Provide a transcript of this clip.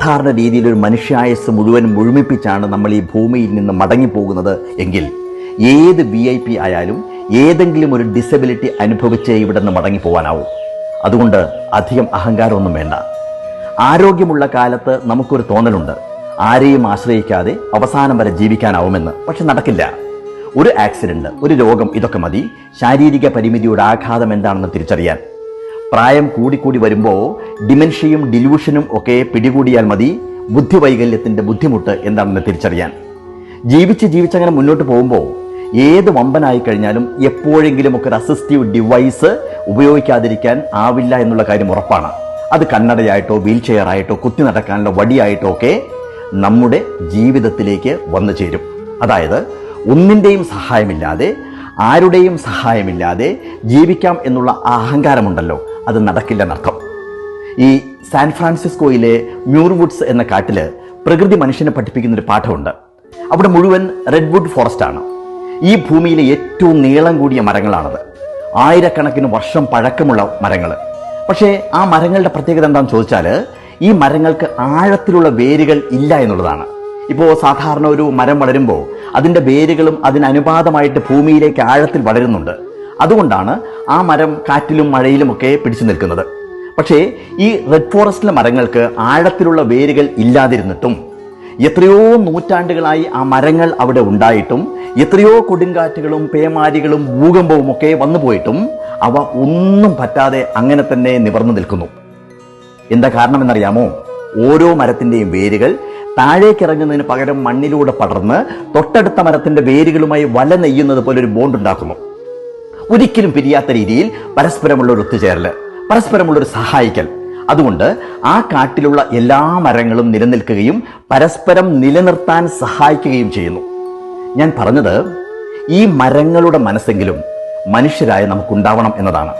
സാധാരണ രീതിയിൽ ഒരു മനുഷ്യായുസ് മുഴുവൻ മുഴുമിപ്പിച്ചാണ് നമ്മൾ ഈ ഭൂമിയിൽ നിന്ന് മടങ്ങിപ്പോകുന്നത് എങ്കിൽ ഏത് VIP ആയാലും ഏതെങ്കിലും ഒരു ഡിസബിലിറ്റി അനുഭവിച്ച് ഇവിടെ നിന്ന് മടങ്ങിപ്പോവാനാവും. അതുകൊണ്ട് അധികം അഹങ്കാരമൊന്നും വേണ്ട. ആരോഗ്യമുള്ള കാലത്ത് നമുക്കൊരു തോന്നലുണ്ട്, ആരെയും ആശ്രയിക്കാതെ അവസാനം വരെ ജീവിക്കാനാവുമെന്ന്. പക്ഷെ നടക്കില്ല. ഒരു ആക്സിഡന്റ്, ഒരു രോഗം, ഇതൊക്കെ മതി ശാരീരിക പരിമിതിയുടെ ആഘാതം എന്താണെന്ന് തിരിച്ചറിയാൻ. പ്രായം കൂടിക്കൂടി വരുമ്പോൾ ഡിമെൻഷ്യയും ഡിലൂഷനും ഒക്കെ പിടികൂടിയാൽ മതി ബുദ്ധിവൈകല്യത്തിന്റെ ബുദ്ധിമുട്ട് എന്താണെന്ന് തിരിച്ചറിയാൻ. ജീവിച്ചങ്ങനെ മുന്നോട്ട് പോകുമ്പോൾ ഏത് വമ്പനായി കഴിഞ്ഞാലും എപ്പോഴെങ്കിലും ഒക്കെ ഒരു അസിസ്റ്റീവ് ഡിവൈസ് ഉപയോഗിക്കാതിരിക്കാൻ ആവില്ല എന്നുള്ള കാര്യം ഉറപ്പാണ്. അത് കണ്ണടയായിട്ടോ വീൽ ചെയറായിട്ടോ കുത്തി നടക്കാനുള്ള വടിയായിട്ടോ ഒക്കെ നമ്മുടെ ജീവിതത്തിലേക്ക് വന്നു ചേരും. അതായത് ഒന്നിൻ്റെയും സഹായമില്ലാതെ, ആരുടെയും സഹായമില്ലാതെ ജീവിക്കാം എന്നുള്ള അഹങ്കാരമുണ്ടല്ലോ, അത് നടക്കില്ലെന്നർത്ഥം. ഈ സാൻ ഫ്രാൻസിസ്കോയിലെ മ്യൂർവുഡ്സ് എന്ന കാട്ടില് പ്രകൃതി മനുഷ്യനെ പഠിപ്പിക്കുന്നൊരു പാഠമുണ്ട്. അവിടെ മുഴുവൻ റെഡ്വുഡ് ഫോറസ്റ്റ് ആണ്. ഈ ഭൂമിയിലെ ഏറ്റവും നീളം കൂടിയ മരങ്ങളാണത്. ആയിരക്കണക്കിന് വർഷം പഴക്കമുള്ള മരങ്ങൾ. പക്ഷേ ആ മരങ്ങളുടെ പ്രത്യേകത എന്താണെന്ന് ചോദിച്ചാൽ, ഈ മരങ്ങൾക്ക് ആഴത്തിലുള്ള വേരുകൾ ഇല്ല എന്നുള്ളതാണ്. ഇപ്പോൾ സാധാരണ ഒരു മരം വളരുമ്പോൾ അതിൻ്റെ വേരുകളും അതിനനുപാതമായിട്ട് ഭൂമിയിലേക്ക് ആഴത്തിൽ വളരുന്നുണ്ട്. അതുകൊണ്ടാണ് ആ മരം കാറ്റിലും മഴയിലുമൊക്കെ പിടിച്ചു നിൽക്കുന്നത്. പക്ഷേ ഈ റെഡ് ഫോറസ്റ്റിലെ മരങ്ങൾക്ക് ആഴത്തിലുള്ള വേരുകൾ ഇല്ലാതിരുന്നിട്ടും, എത്രയോ നൂറ്റാണ്ടുകളായി ആ മരങ്ങൾ അവിടെ ഉണ്ടായിട്ടും, എത്രയോ കൊടുങ്കാറ്റുകളും പേമാരികളും ഭൂകമ്പവും ഒക്കെ വന്നു പോയിട്ടും അവ ഒന്നും പറ്റാതെ അങ്ങനെ തന്നെ നിവർന്നു നിൽക്കുന്നു. എന്താ കാരണമെന്നറിയാമോ? ഓരോ മരത്തിൻ്റെയും വേരുകൾ താഴേക്കിറങ്ങുന്നതിന് പകരം മണ്ണിലൂടെ പടർന്ന് തൊട്ടടുത്ത മരത്തിന്റെ വേരുകളുമായി വല നെയ്യുന്നത് പോലെ ഒരു ബോണ്ട് ഉണ്ടാക്കുന്നു. ഒരിക്കലും പിരിയാത്ത രീതിയിൽ പരസ്പരമുള്ള ഒരു ഒത്തുചേരൽ, പരസ്പരമുള്ള ഒരു സഹായിക്കൽ. അതുകൊണ്ട് ആ കാട്ടിലുള്ള എല്ലാ മരങ്ങളും നിലനിൽക്കുകയും പരസ്പരം നിലനിർത്താൻ സഹായിക്കുകയും ചെയ്യുന്നു. ഞാൻ പറഞ്ഞത്, ഈ മരങ്ങളുടെ മനസ്സെങ്കിലും മനുഷ്യരായ നമുക്കുണ്ടാവണം എന്നതാണ്.